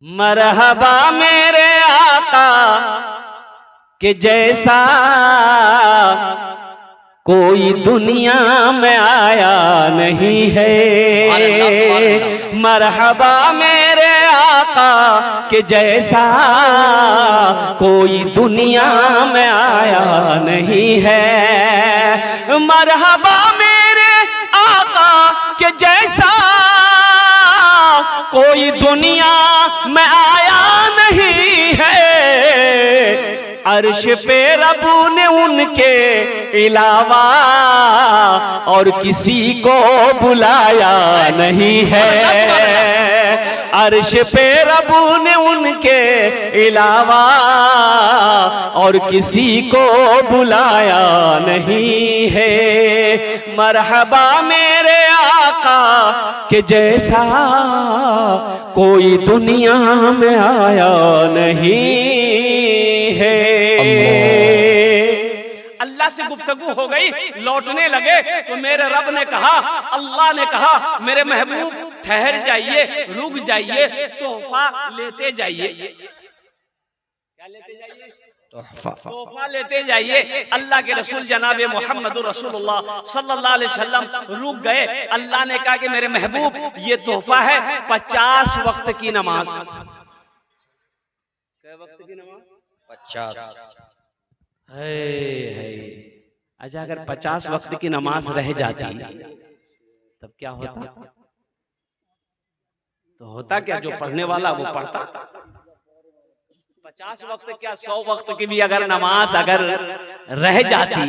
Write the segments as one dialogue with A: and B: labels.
A: मरहबा मेरे आका के जैसा कोई दुनिया में आया नहीं है। मरहबा मेरे आका के जैसा कोई दुनिया में आया नहीं है। मरहबा मेरे आका के जैसा कोई दुनिया में आया नहीं है। अर्श पे रब्बू ने उनके अलावा और किसी को बुलाया नहीं है। अर्श पे रब्बू ने उनके अलावा और किसी को बुलाया नहीं है। मरहबा मेरे आका के जैसा कोई दुनिया में आया नहीं है। अल्लाह से गुफ्तगू हो गई, लौटने लगे तो मेरे रब ने कहा, अल्लाह ने कहा, मेरे महबूब ठहर जाइए, रुक जाइए, तोहफा लेते जाइए। क्या लेते जाइए? तोहफा लेते जाइए। अल्लाह के रसूल जनाब मोहम्मद रसूलुल्लाह सल्लल्लाहु अलैहि वसल्लम रुक गए। अल्लाह ने कहा कि मेरे महबूब ये तोहफा है 50 वक्त की नमाज। क्या वक्त की नमाज? 50। अच्छा, अगर 50 वक्त की नमाज रह जाती तब क्या होता? तो होता क्या, जो पढ़ने वाला वो पढ़ता। 50 वक्त क्या 100 वक्त की भी अगर नमाज अगर रह जाती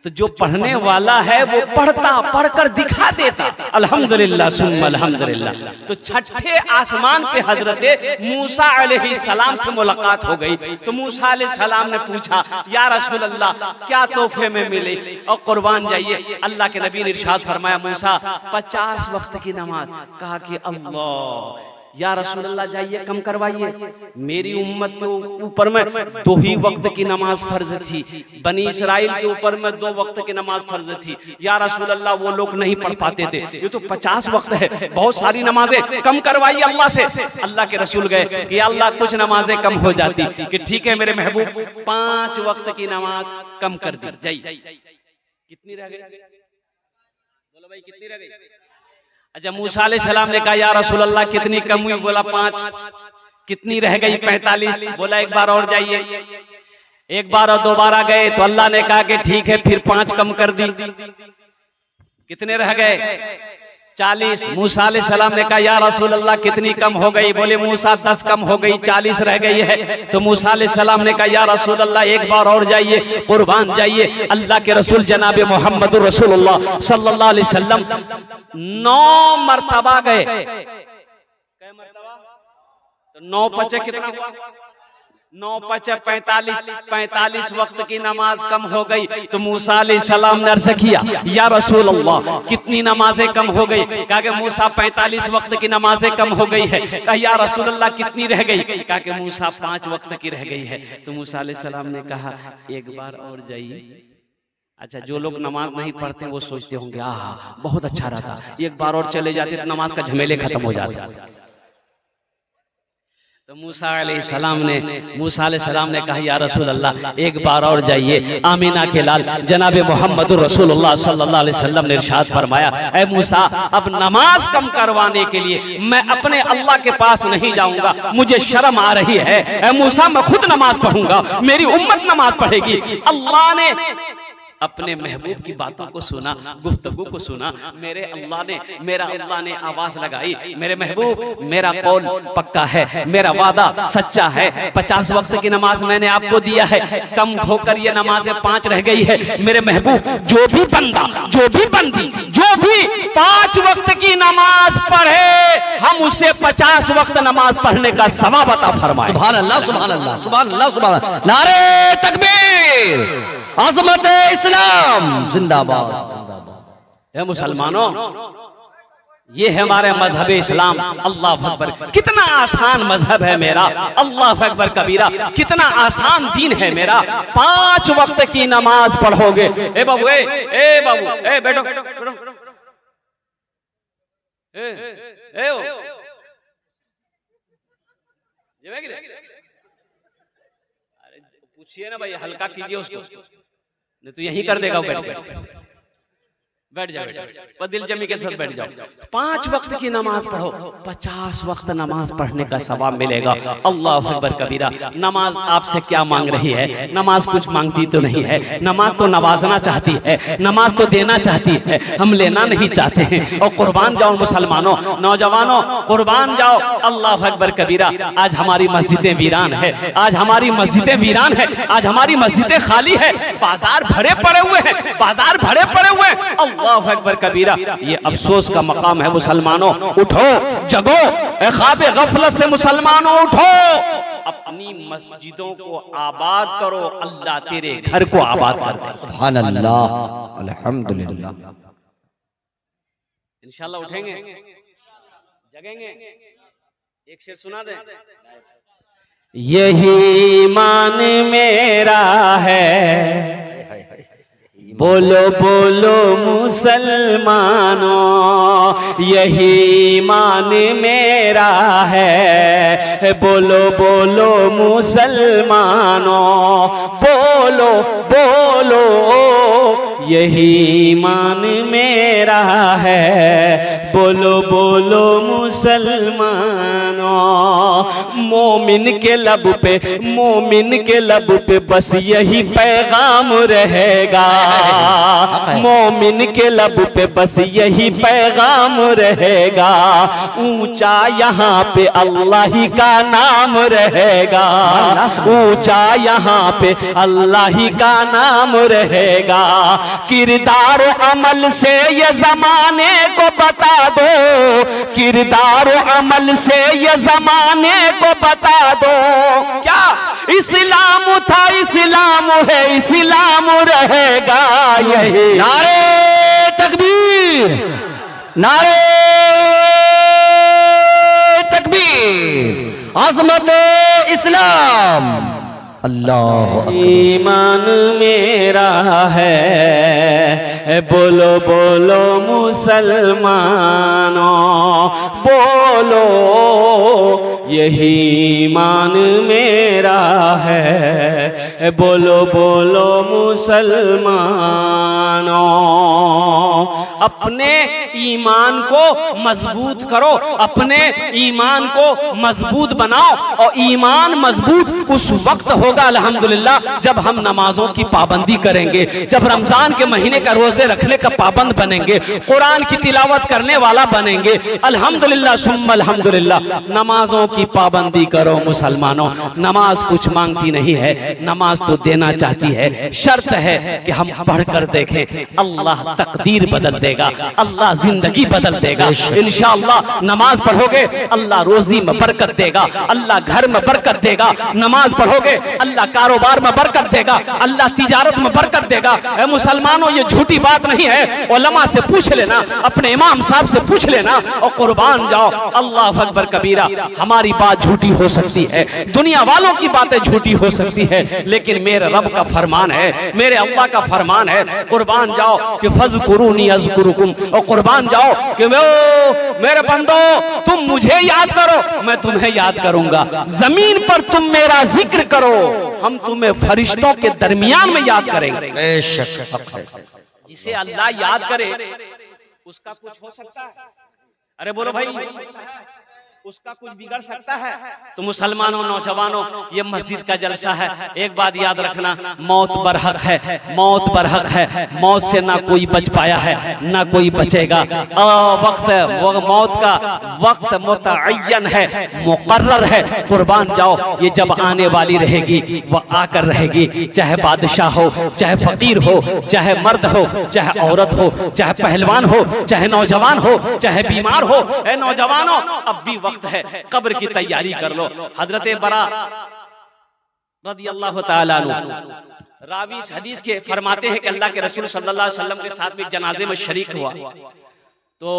A: तो जो पढ़ने वाला है वो पढ़ता, पढ़कर दिखा देता। अल्हम्दुलिल्लाह सुम्मा अल्हम्दुलिल्लाह। तो छठे आसमान पे हजरत मूसा अलैहिस्सलाम से मुलाकात हो गई। तो मूसा अलैहिस्सलाम ने पूछा, या रसूल अल्लाह क्या तोहफे में मिले? और कुर्बान जाइए, अल्लाह के नबी ने इरशाद फरमाया, मूसा 50 वक्त की नमाज। कहा कि अल्लाह, या रसूल अल्लाह जाइए कम करवाइए, मेरी उम्मत के ऊपर में 2 ही वक्त की नमाज फर्ज थी, बनी इसराइल के ऊपर में 2 वक्त की नमाज फर्ज थी। या रसूल अल्लाह वो लोग नहीं पढ़ पाते थे, ये तो 50 वक्त है, बहुत सारी नमाजें, कम करवाइए अल्लाह से। अल्लाह के रसूल गए कि अल्लाह कुछ नमाजें कम हो जाती, कि ठीक है मेरे महबूब 5 वक्त की नमाज कम कर दी जाइए। कितनी रह गई? बोलो भाई कितनी रह गई? अच्छा, मूसा अलैहिस्सलाम ने कहा, या रसूल अल्लाह कितनी कम हुई? बोला 5। कितनी रह गई? 45। बोला एक बार और जाइए। एक बार और दोबारा गए तो अल्लाह ने कहा कि ठीक है, फिर 5 कम कर दी। कितने रह गए? 40। मूसा अलैहिस्सलाम ने कहा, या रसूल अल्लाह कितनी कम हो गई? बोले मूसा 10 कम हो गई, 40 रह गई है। तो मूसा अलैहिस्सलाम ने कहा, या रसूल अल्लाह एक बार और जाइए, कुर्बान जाइए। अल्लाह के रसूल जनाब मोहम्मद रसूलुल्लाह सल्लल्लाहु अलैहि वसल्लम 9 मरतबा गए। कै मरतबा? तो 9 पचे कितना हुआ? 9 पचे 45। 45 वक्त की नमाज कम हो गई। तो मूसा अलैहिस्सलाम ने अर्ज किया, या रसूल अल्लाह कितनी नमाजें कम हो गई? कहा कि मूसा 45 वक्त की नमाजें कम हो गई है। कहा या रसूल अल्लाह कितनी रह गई? कहा कि मूसा 5 वक्त की रह गई है। तो मूसा अलैहिस्सलाम ने कहा एक बार और जाइए। अच्छा, जो लोग नमाज नहीं पढ़ते वो सोचते होंगे आहा बहुत अच्छा रहता, एक बार और चले जाते तो नमाज का झमेले खत्म हो जाते। तो मूसा अलैहिस्सलाम ने कहा, या रसूल अल्लाह एक बार और जाइए। आमीना के लाल जनाब मोहम्मद रसूलुल्लाह सल्लल्लाहु अलैहि वसल्लम ने इरशाद फरमाया, ऐ मूसा अब नमाज कम करवाने के लिए मैं अपने अल्लाह के पास नहीं जाऊंगा, मुझे शर्म आ रही है। ऐ मूसा मैं खुद नमाज पढ़ूंगा, मेरी उम्मत नमाज पढ़ेगी। अल्लाह ने अपने महबूब की बातों को सुना, गुफ्तगू को सुना। मेरा अल्लाह ने आवाज लगाई, मेरे महबूब मेरा कौल पक्का है, मेरा वादा सच्चा है। 50 वक्त की नमाज मैंने आपको दिया है, कम होकर ये नमाजें 5 रह गई है। मेरे महबूब जो भी बंदा, जो भी बंदी, जो भी 5 वक्त की नमाज पढ़े, हम उसे 50 वक्त नमाज पढ़ने का सवाब अता फरमाए।
B: सुभान अल्लाह, सुभान अल्लाह, सुभान अल्लाह, सुभान अल्लाह। नारे तकबीर, अज़मत इस्लाम जिंदाबाद, जिंदाबाद।
A: है मुसलमानों, ये है हमारे मजहब इस्लाम। अल्लाह अकबर, कितना आसान मजहब है मेरा। अल्लाह अकबर कबीरा, कितना आसान दीन है मेरा। 5 वक्त की नमाज पढ़ोगे। ए बाबू, ए बाबू, ए बैठो, अरे पूछिए ना भाई, हल्का कीजिए उसको, नहीं तो यही कर देगा। बैठ जाओ पर दिल जमी के साथ बैठ जाओ। 5 वक्त की नमाज पढ़ो, 50 वक्त नमाज पढ़ने का सवाब मिलेगा। अल्लाह अकबर कबीरा। नमाज आपसे क्या मांग रही है? नमाज कुछ मांगती तो नहीं है, नमाज तो नवाजना चाहती है, नमाज तो देना चाहती है, हम लेना नहीं चाहते हैं। और कुर्बान जाओ मुसलमानों, नौजवानों कुर्बान जाओ। अल्लाह अकबर कबीरा। आज हमारी मस्जिदें वीरान है, आज हमारी मस्जिदें वीरान है, आज हमारी मस्जिदें खाली है, बाजार भरे पड़े हुए हैं, बाजार भरे पड़े हुए हैं। अल्लाह अकबर कबीरा। ये अफसोस का मकाम है मुसलमानों, उठो जगो, ख्वाबे गफलत से मुसलमानों उठो, अपनी मस्जिदों को आबाद करो, अल्लाह तेरे घर को आबाद कर दे।
B: सुभान अल्लाह, अल्हम्दुलिल्लाह।
A: इंशाल्लाह उठेंगे, जगेंगे। एक शेर सुना दें। यही ईमान मेरा है, बोलो बोलो मुसलमानों, यही ईमान मेरा है, बोलो बोलो मुसलमानों, बोलो बोलो यही ईमान मेरा है, बोलो बोलो मुसलमानों। मोमिन के लब पे, मोमिन के लब पे बस यही पैगाम रहेगा, मोमिन के लब पे बस यही पैगाम रहेगा, ऊंचा यहाँ पे अल्लाह ही का नाम रहेगा, ऊंचा यहाँ पे अल्लाह ही का नाम रहेगा। किरदार अमल से ये जमाने को बता दो, किरदार अमल से ये जमाने को बता दो, क्या इस्लाम था, इस्लाम है, इस्लाम रहेगा यही।
B: नारे तकबीर, नारे तकबीर, अज़मत इस्लाम। अल्लाह
A: ईमान मेरा है, बोलो बोलो मुसलमानों, बोलो यही ईमान मेरा है, बोलो बोलो मुसलमानों। अपने ईमान को मजबूत करो, अपने ईमान को मजबूत बनाओ, और ईमान मजबूत उस वक्त होगा अल्हम्दुलिल्लाह जब हम नमाजों की पाबंदी करेंगे, जब रमजान के महीने का रोजे रखने का पाबंद बनेंगे, कुरान की तिलावत करने वाला बनेंगे। अल्हम्दुलिल्लाह सुम्मा अल्हम्दुलिल्लाह। नमाजों की पाबंदी करो मुसलमानों। नमाज कुछ मांगती नहीं है, नमाज तो देना चाहती है। शर्त है कि हम पढ़कर देखें, अल्लाह तकदीर बदल देगा, अल्लाह जिंदगी बदल देगा इंशाअल्लाह। नमाज पढ़ोगे अल्लाह रोजी में बरकत देगा, अल्लाह घर में बरकत देगा। नमाज पढ़ोगे अल्लाह कारोबार में बरकत देगा, अल्लाह तिजारत में बरकत देगा। ए मुसलमानों, ये झूठी बात नहीं है, उलमा से पूछ लेना, अपने इमाम साहब से पूछ लेना और कुर्बान जाओ। अल्लाह अकबर कबीरा। हमारी बात झूठी हो सकती है, दुनिया वालों की बातें झूठी हो सकती है, लेकिन मेरे रब का फरमान है, मेरे अल्लाह का फरमान है, कुर्बान जाओ कि फज़कुरूनी अज़कुरुकुम, और कुर्बान जाओ कि मेरे बंदो तुम मुझे याद करो, मैं तुम्हें याद करूंगा। जमीन पर तुम मेरा जिक्र करो, हम तुम्हें फरिश्तों के दरमियान में याद करेंगे।
B: बेशक हक है।
A: जिसे अल्लाह याद करे उसका कुछ हो सकता है? अरे बोलो भाई, उसका कुछ बिगड़ सकता है? तो मुसलमानों, नौजवानों, ये मस्जिद का जलसा है। एक बात याद रखना, मौत बरहक है, मौत बरहक है, मौत से ना कोई बच पाया है, ना कोई बचेगा। वक्त वो मौत का वक्त मुतअय्यन है, मुकर्रर है। कुर्बान जाओ, ये जब आने वाली रहेगी वो आकर रहेगी, चाहे बादशाह हो, चाहे फकीर हो, चाहे मर्द हो, चाहे औरत हो, चाहे पहलवान हो, चाहे नौजवान हो, चाहे बीमार हो। ए नौजवानों, अब भी वक्त है, कब्र की तैयारी कर लो। हजरत बरा रज़ियल्लाहु ताला अन्हु रावी इस हदीस के फरमाते हैं कि अल्लाह के रसूल सल्लल्लाहु अलैहि वसल्लम के साथ में जनाजे में शरीक हुआ, तो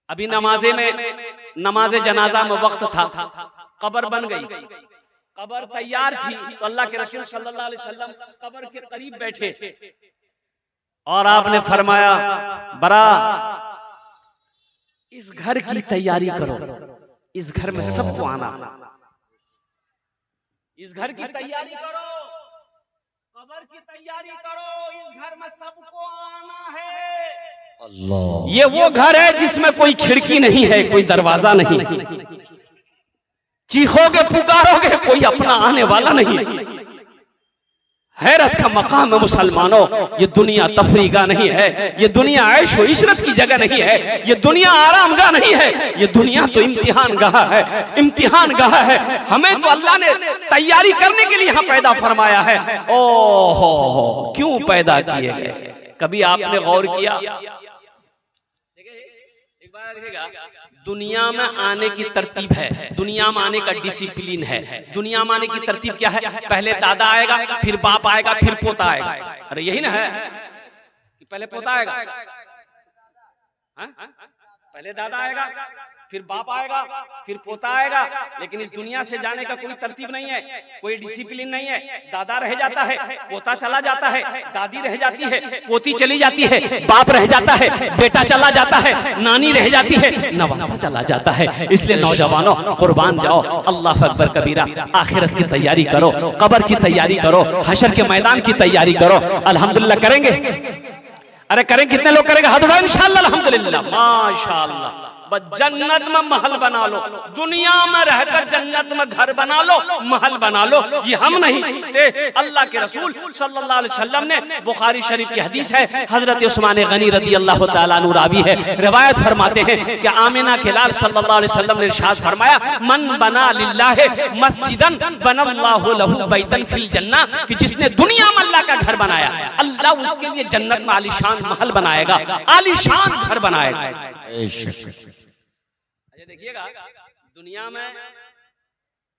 A: अभी नमाजे जनाजा में वक्त था, कब्र बन गई, कब्र तैयार थी, तो अल्लाह के रसूल सल्लल्लाहु अलैहि वसल्लम कब्र के करीब बैठे और आपने फरमाया, बरा इस घर की तैयारी करो, इस घर में सबको आना, इस घर की तैयारी करो, कब्र की तैयारी करो, इस घर में सबको आना है।
B: अल्लाह,
A: ये वो घर है जिसमें कोई खिड़की नहीं है, कोई दरवाजा नहीं, चीखोगे पुकारोगे कोई अपना आने वाला नहीं। हैरत का मकाम है मुसलमानों, ये दुनिया तफरीगा नहीं है, ये दुनिया ऐश व इशरत की जगह नहीं है, ये दुनिया आरामगाह नहीं है, ये दुनिया तो इम्तिहान गाह है, इम्तिहान गाह है। हमें तो अल्लाह ने तैयारी करने के लिए यहाँ पैदा फरमाया है। ओहो, क्यों पैदा किए गए, कभी आपने गौर किया? एक बार देखिएगा, दुनिया में आने की तरतीब है, दुनिया में आने का डिसिप्लिन है। दुनिया में आने की तरतीब क्या है? पहले दादा आएगा, फिर बाप आएगा, फिर पोता आएगा। अरे यही ना है कि पहले पोता आएगा, पहले दादा आएगा, फिर बाप आएगा, फिर पोता आएगा। लेकिन इस दुनिया से जाने का कोई तरतीब नहीं है, कोई डिसिप्लिन नहीं है। दादा रह जाता है, पोता चला जाता है, दादी रह जाती है, पोती चली जाती है, बाप रह जाता है, बेटा चला जाता है, नानी रह जाती है, नवासा चला जाता है। इसलिए नौजवानों, कुर्बान जाओ, अल्लाह अकबर कबीरा। आखिरत की तैयारी करो, कब्र की तैयारी करो, हशर के मैदान की तैयारी करो। अल्हम्दुलिल्लाह करेंगे? अरे करें, कितने लोग करेंगे? हाथ उठाओ। इंशाअल्लाह, अल्हम्दुलिल्लाह, माशाअल्लाह। बस जन्नत में महल बना लो, दुनिया में रहकर जन्नत में घर बना लो, महल बना लो। ये हम नहीं कहते, अल्लाह के रसूल सल्लल्लाहु अलैहि वसल्लम ने, बुखारी शरीफ की हदीस है, हजरत उस्मान गनी रज़ी अल्लाह तआला अन्हु रावी है, रिवायत फरमाते हैं कि आमिना के लाल सल्लल्लाहु अलैहि वसल्लम ने इरशाद फरमाया, मन बना लिल्लाहि मस्जिदन बनल्लाहु लहू बैतन फिल जन्ना, कि जिसने दुनिया में अल्लाह का घर बनाया, अल्लाह उसके लिए जन्नत में आलीशान महल बनाएगा, आलीशान घर बनाएगा। देखिएगा, दुनिया में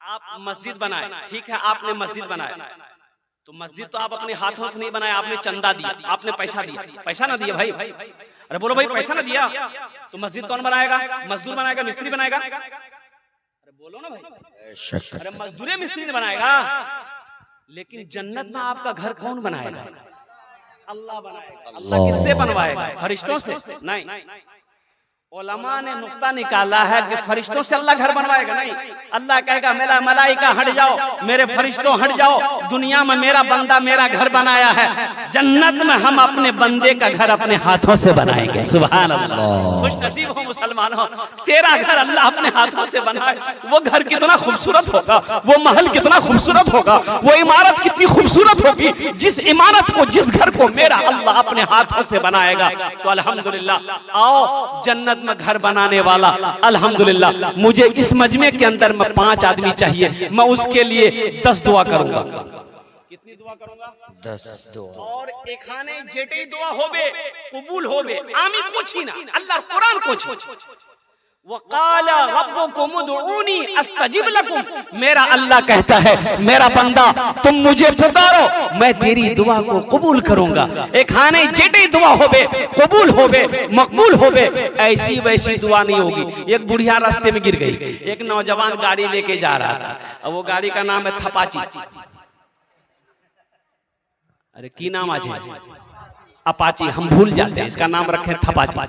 A: आप मस्जिद बनाए, ठीक है, आपने मस्जिद बनाया, तो मस्जिद तो आप अपने हाथों से नहीं बनाया, आपने चंदा दिया, आपने पैसा दिया। पैसा ना दिया भाई, अरे बोलो भाई, पैसा ना दिया तो मस्जिद कौन बनाएगा? मजदूर बनाएगा, मिस्त्री बनाएगा? अरे बोलो ना भाई, अरे मजदूर मिस्त्री बनाएगा। लेकिन जन्नत में आपका घर कौन बनाएगा? अल्लाह बनाएगा। अल्लाह किससे बनवाएगा? फरिश्तों से नहीं। उलमा ने नुक्ता निकाला है कि फरिश्तों से अल्लाह घर बनवाएगा नहीं। अल्लाह कहेगा, मेरा मलाइका हट जाओ, मेरे फरिश्तों हट जाओ, दुनिया में मेरा बंदा मेरा घर बनाया है, जन्नत में हम अपने बंदे का घर अपने हाथों से बनाएंगे। सुभान अल्लाह, खुश नसीब हो मुसलमानों, तेरा घर अल्लाह अपने हाथों से बनाए। वो घर कितना खूबसूरत होगा, वो महल कितना खूबसूरत होगा, वो इमारत कितनी खूबसूरत होगी, जिस इमारत को, जिस घर को मेरा अल्लाह अपने हाथों से बनाएगा। तो अल्हम्दुलिल्लाह, आओ जन्नत में घर बनाने वाला, अल्हम्दुलिल्लाह। मुझे इस मजमे के अंदर में 5 आदमी चाहिए, मैं उसके लिए 10 दुआ करूंगा। कितनी दुआ करूंगा? 10 दुआ। और एखाने जेटे दुआ होबे, कबूल होबे, आमी कुछ ही ना, अल्लाह कुरान कुछ वक़ाला रब्बुकुम उदऊनी अस्तजिब लकुम, मेरा अल्लाह कहता है, मेरा बंदा तुम मुझे पुकारो, मैं तेरी दुआ को कबूल करूंगा। एक खाने जेटे दुआ होबे, कबूल होबे, मकबूल होबे, ऐसी वैसी दुआ नहीं होगी। एक बुढ़िया रास्ते में गिर गई, एक नौजवान गाड़ी लेके जा रहा था, और वो गाड़ी का नाम है थपाची। अरे की नाम आज है? अपाची, हम भूल जाते हैं, इसका नाम रखे थपाची।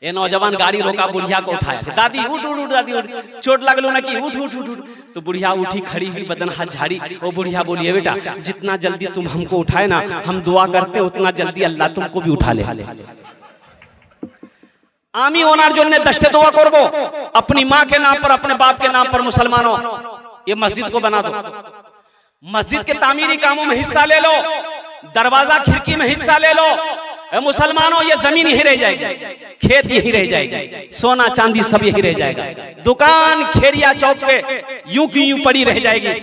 A: ये नौजवान गाड़ी रोका, बुढ़िया को उठाया, दादी उठ उठ उठ, दादी उठ, चोट लगलो ना कि उठ उठ उठ उठ। तो बुढ़िया उठी, खड़ी हुई, बदन हाथ झाड़ी। वो बुढ़िया बोलिए, बेटा जितना जल्दी तुम हमको उठाए ना, हम दुआ करते उतना जल्दी अल्लाह तुमको भी उठा ले। आमी ओनार जो ने दस्ते दुआ करबो, अपनी माँ के नाम पर, अपने बाप के नाम पर। मुसलमानों, ये मस्जिद को बना दो, मस्जिद के तामीरी कामों में हिस्सा ले लो, दरवाजा खिड़की में हिस्सा ले लो। मुसलमानों, ये जमीन यही रह जाएगी, खेत यही रह जाएगी, सोना चांदी सब यही रह जाएगा, दुकान खेड़िया चौक पे यूं की यूं पड़ी रह जाएगी।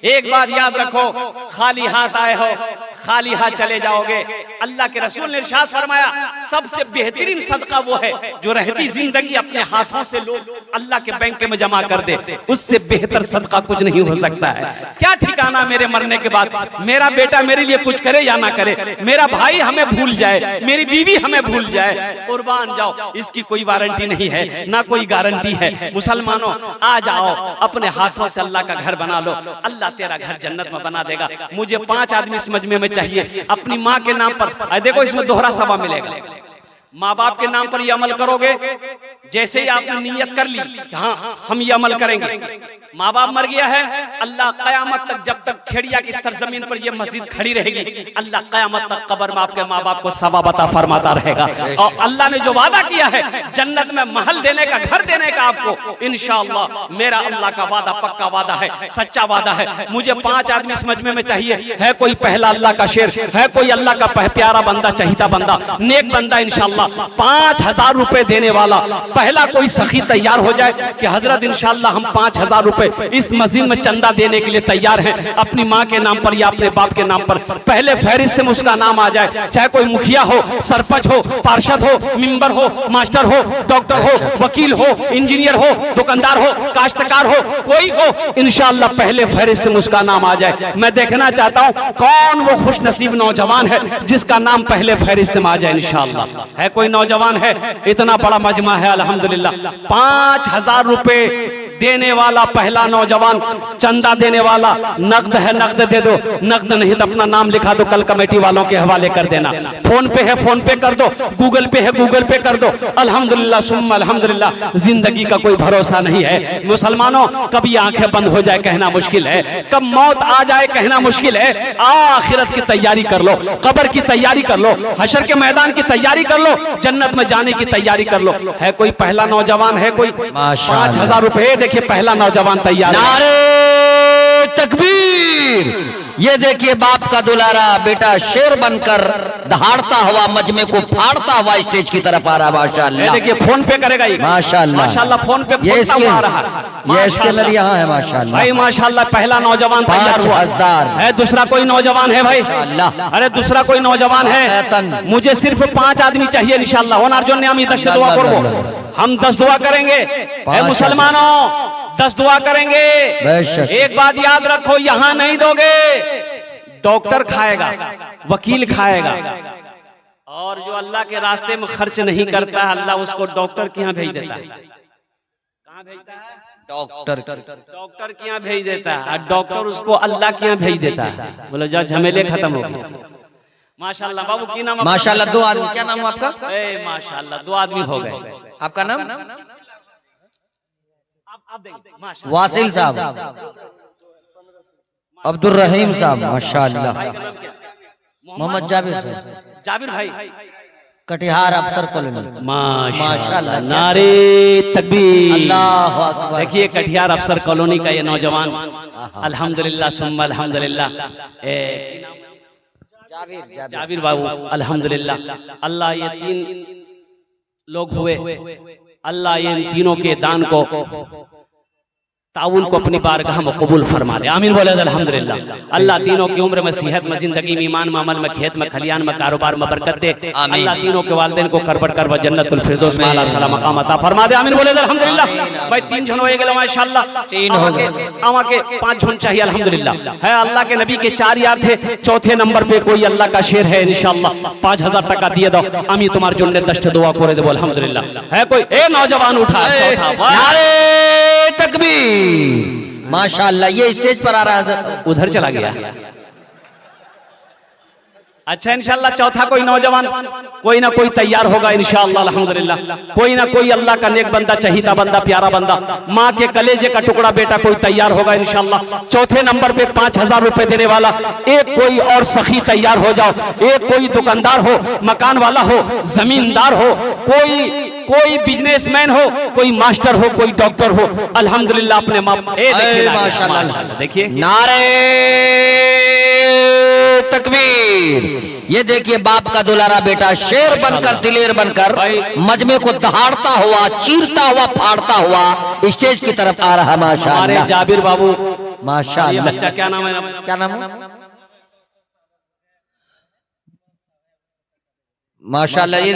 A: एक बात याद रखो, खाली हाथ आए हो, खाली हाथ चले जाओगे। अल्लाह के रसूल ने इरशाद फरमाया, सबसे बेहतरीन सदका वो है जो रहती जिंदगी अपने हाथों से लोग अल्लाह के बैंक में जमा कर दे, उससे बेहतर सदका कुछ नहीं हो सकता है। क्या ठिकाना मेरे मरने के बाद, मेरा बेटा मेरे लिए कुछ करे या ना करे, मेरा भाई हमें भूल जाए, मेरी बीवी हमें भूल जाए, कुर्बान जाओ, इसकी कोई वारंटी नहीं है, ना कोई गारंटी है। मुसलमानों, आ जाओ, अपने हाथों से अल्लाह का घर बना लो, अल्लाह तेरा घर जन्नत में बना देगा। मुझे 5 आदमी इस मजमे में चाहिए, अपनी माँ के नाम पर। देखो, इसमें दोहरा सवाब मिलेगा। माँ बाप के नाम पर ये अमल करोगे, जैसे ही आपने नियत कर ली कि हाँ हम ये अमल करेंगे, माँ बाप मर गया है, अल्लाह कयामत तक, जब तक खेड़िया की सरजमीन पर ये मस्जिद खड़ी रहेगी, अल्लाह कयामत तक कब्र में आपके माँ बाप को सवाब अता फरमाता रहेगा। और अल्लाह ने जो वादा किया है जन्नत में महल देने का, घर देने का आपको, इंशाअल्लाह मेरा अल्लाह का वादा पक्का वादा है, सच्चा वादा है। मुझे 5 आदमी इस मजमे में चाहिए, है कोई पहला अल्लाह का शेर, है कोई अल्लाह का प्यारा बंदा, चहीता बंदा, नेक बंदा, इंशाअल्लाह 5000 रुपए देने वाला पहला कोई सखी तैयार हो जाए कि हजरत इंशाअल्लाह हम 5000 रुपए इस मस्जिद में चंदा देने के लिए तैयार हैं, अपनी माँ के नाम पर या अपने बाप के नाम पर। पहले फहरिस्त में उसका नाम आ जाए, चाहे कोई मुखिया हो, सरपंच हो, पार्षद हो, मिंबर हो, मास्टर हो, डॉक्टर हो, वकील हो, इंजीनियर हो, दुकानदार हो, काश्तकार हो, कोई हो, इंशाअल्लाह पहले फहरिस्त में उसका नाम आ जाए। मैं देखना चाहता हूं कौन वो खुश नसीब नौजवान है जिसका नाम पहले फहरिस्त में आ जाए इंशाअल्लाह। है कोई नौजवान है? इतना बड़ा मजमा है अल्हम्दुलिल्लाह। 5000 रुपए देने वाला पहला नौजवान, चंदा देने वाला, नकद है नकद दे दो, नकद नहीं तो अपना नाम लिखा दो, कल कमेटी वालों के हवाले कर देना। फोन पे है फोन पे कर दो, गूगल पे है गूगल पे कर दो। अल्हम्दुलिल्लाह सुम्मा अल्हम्दुलिल्लाह। जिंदगी का कोई भरोसा नहीं है मुसलमानों, कभी आंखें बंद हो जाए कहना मुश्किल है, कब मौत आ जाए कहना मुश्किल है। आखिरत की तैयारी कर लो, कब्र की तैयारी कर लो, हशर के मैदान की तैयारी कर लो, जन्नत में जाने की तैयारी कर लो। है कोई पहला नौजवान? है कोई? 5000 रुपए देखिए पहला नौजवान तैयार।
B: नारे तकबीर। ये देखिए बाप का दुलारा बेटा शेर बनकर दहाड़ता हुआ मजमे को फाड़ता हुआ स्टेज की तरफ आ रहा। माशाअल्लाह।
A: देखिए फोन पे करेगा ये।
B: माशाअल्लाह
A: माशाअल्लाह फोन पे
B: ये इसके
A: आ रहा
B: ये इसके लिए यहाँ है। माशाअल्लाह
A: भाई माशाअल्लाह पहला नौजवान तैयार हुआ।
B: 5000
A: है। दूसरा कोई नौजवान है भाई?
B: माशाअल्लाह।
A: अरे दूसरा कोई नौजवान है? मुझे सिर्फ 5 आदमी चाहिए इंशाअल्लाह। ওনার জন্য আমি 10 दुआ করব। हम 10 दुआ करेंगे। है मुसलमानों 10 दुआ करेंगे। एक बात याद रखो, यहाँ नहीं दोगे, डॉक्टर खाएगा, वकील खाएगा, और जो अल्लाह के रास्ते में खर्च नहीं करता है अल्लाह उसको डॉक्टर के यहाँ भेज देता है। कहाँ भेजता है? डॉक्टर के यहाँ भेज देता है, और डॉक्टर उसको अल्लाह के यहाँ भेज देता है। बोलो जा झमेले खत्म हो गए। माशाअल्लाह। बाबू की नाम?
B: माशाअल्लाह। 2 आदमी। क्या नाम है आपका?
A: माशाअल्लाह 2 आदमी हो गए।
B: आपका नाम?
C: वासिल साहब, अब्दुल रहीम साहब, माशाअल्लाह। मोहम्मद जाबिर साहब।
A: जाबिर भाई
C: कटिहार अफसर कॉलोनी।
A: माशाअल्लाह। नारे तकबीर।
C: अल्लाहु अकबर।
A: देखिए कटिहार अफसर कॉलोनी का ये नौजवान अल्हम्दुलिल्लाह सुम्मा अल्हम्दुलिल्लाह। जाबिर बाबू अल्हम्दुलिल्लाह। अल्लाह ये 3 लोग हुए, अल्लाह ये इन तीनों के दान को, ताउन को अपनी बारगाह में कबूल फरमा ले। आमीन बोले अल्हम्दुलिल्लाह। अल्लाह तीनों की उम्र में, सेहत में, जिंदगी में, ईमान में, अमल में, खेत में, खलियान में, कारोबार में बरकत दे। अल्लाह तीनों के वालिदैन को करबट करवा जन्नतुल फिरदौस में आला सलाम मकाम अता फरमा दे। आमीन बोले अल्हम्दुलिल्लाह। भाई 3 जन हो गए माशाअल्लाह।
B: 3 हो गए।
A: आवा के 5 जन चाहिए अल्हम्दुलिल्लाह। है अल्लाह के नबी के 4 यार थे, चौथे नंबर पे कोई अल्लाह का शेर है इंशाअल्लाह। 5000 टका दिए दो, আমি তোমার জন্য 10 दुआ করে দেব अल्हम्दुलिल्लाह। है कोई? ए नौजवान उठा चौथा।
B: नारे तकबीर। माशाअल्लाह। ये स्टेज पर आ रहा है,
A: उधर चला गया। अच्छा इंशाअल्लाह चौथा कोई नौजवान, कोई ना कोई तैयार होगा इंशाअल्लाह अल्हम्दुलिल्लाह। कोई ना कोई अल्लाह का नेक बंदा, चहीता बंदा, प्यारा बंदा, माँ के कलेजे का टुकड़ा बेटा कोई तैयार होगा इंशाअल्लाह। चौथे नंबर पे 5000 रुपए देने वाला एक कोई और सखी तैयार हो जाओ। एक कोई दुकानदार हो, मकान वाला हो, जमींदार हो, कोई बिजनेसमैन हो, कोई मास्टर हो, कोई डॉक्टर हो, अल्हम्दुलिल्लाह अपने माशाअल्लाह। देखिए
B: नारे तकबीर। ये देखिए बाप का दुलारा बेटा शेर बनकर, दिलेर बनकर मजमे को दहाड़ता हुआ, चीरता हुआ, फाड़ता हुआ स्टेज की तरफ आ रहा। माशाअल्लाह।
A: हमारे जाबिर बाबू
B: माशाअल्लाह।
A: बच्चा क्या नाम है?
B: क्या नाम है? माशाअल्लाह। ये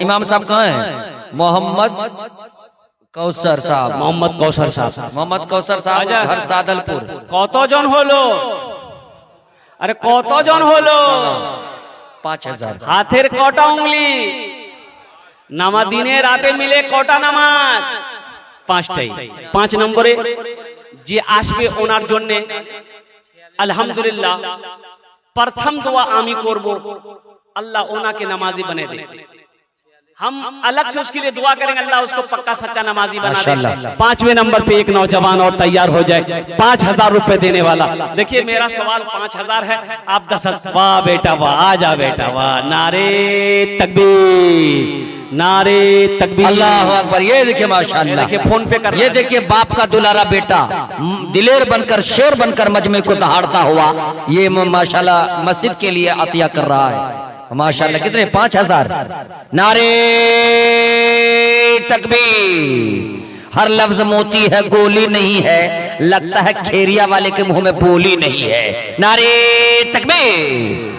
B: इमाम साहब कहाँ हैं? मोहम्मद कौसर साहब।
A: मोहम्मद कौसर साहब।
B: मोहम्मद कौसर साहब, घर सादलपुर।
A: কতজন হলো? আরে কতজন হলো?
B: 5000।
A: হাতের কটা উংলি? নামাজ দিনে রাতে মিলে কটা নামাজ? 5টাই। 5 নম্বরে যে আসবে ওনার জন্য আলহামদুলিল্লাহ প্রথম দোয়া আমি করব, আল্লাহ ওনাকে নামাজি বানিয়ে দে। हम अलग से उसके लिए दुआ करेंगे, अल्लाह उसको पक्का सच्चा नमाजी बना दे।
C: माशाल्लाह।
A: 5वें नंबर पे एक नौजवान और तैयार हो जाए 5,000 रुपए देने वाला। देखिए मेरा सवाल 5,000 है, आप 10। वाह बेटा वाह, आ जा बेटा वाह, नारे तकबीर, नारे तकबीर,
B: अल्लाह अकबर। ये देखिए माशाल्लाह,
A: देखिए फोन पे कर,
B: ये देखिए बाप का दुलारा बेटा दिलेर बनकर शेर बनकर मजमे को दहाड़ता हुआ ये माशाल्लाह मस्जिद के लिए अतिया कर रहा है। माशाल्लाह कितने 5,000। नारे तकबीर। हर लफ्ज मोती है गोली नहीं है, लगता है खेरिया वाले के मुंह में बोली नहीं है। नारे तकबीर।